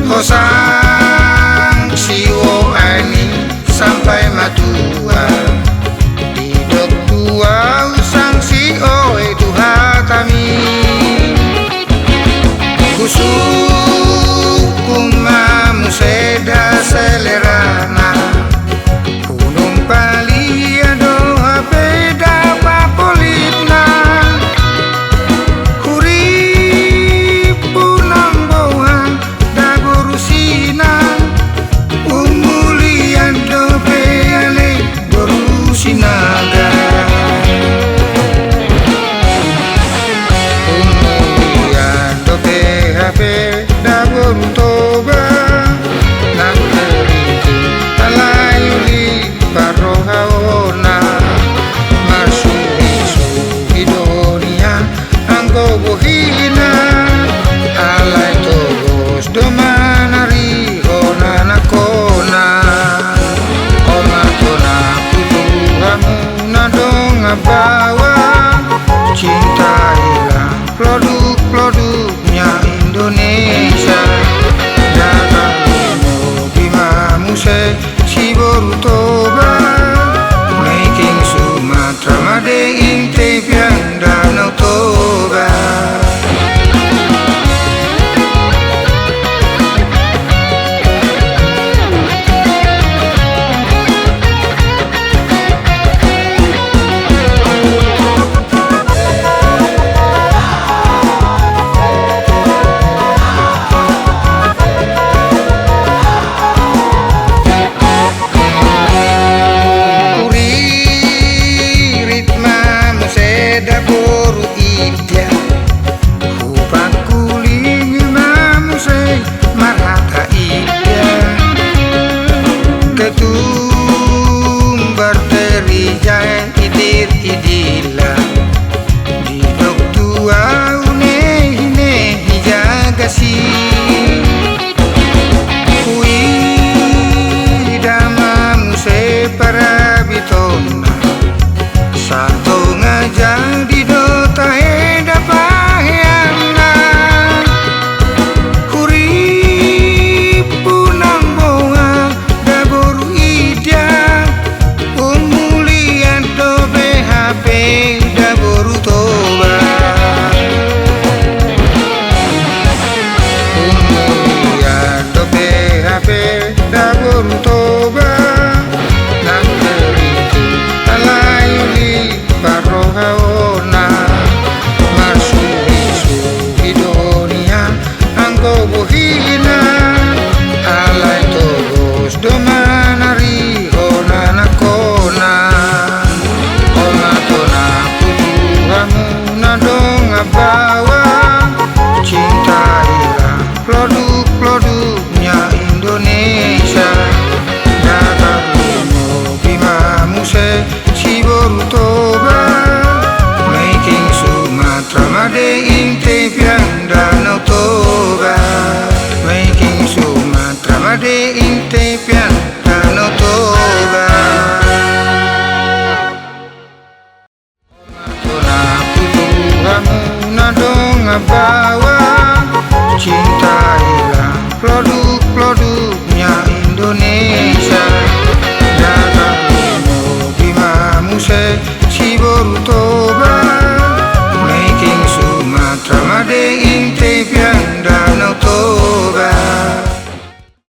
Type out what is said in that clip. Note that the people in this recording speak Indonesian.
Hosang siwo ani sampai matua di dok tua usang si oe tuha kami kusuk kumamu seda selerana punung palia doa beda papolitna huri punang boa dagorusina umulian dope ale gorusinaga umulian dope hape dagorutoba nangkeriti alayuli parohaona marsuisu hidonia angko bohina alay togos domanari hona nakona oma kona putuhamu nadong bawa cinta hilang produk-produknya Indonesia Dagangmu Bima Muse Siborutoba Making Sumatra Made in Tepian Danau Toba Daboru idya Hubak kuling mamuse marhata idya Ketumbar terijai idir idila Di dok tua une hijagasi Kui damamuse para bitona Satu ngajang di dota eda pahyana Huri punang boa daboru ida Umulian do BHP daboru toba Umulian do BHP daboru toba Parohaona marsuisu hidonia angko bohina alay togos domanari hona nakona oma tona putuhamu nadong bawa cinta hilang produk-produknya Indonesia Dagangmu Bima Muse Siborutoba Making Sumatra Made in Tepian Danau Toba Making Sumatra Made in Tepian Danau Toba Tona putuhamu nadong bawa cinta hilang produk-produknya Indonesia Dagangmu Bima Muse Siborutoba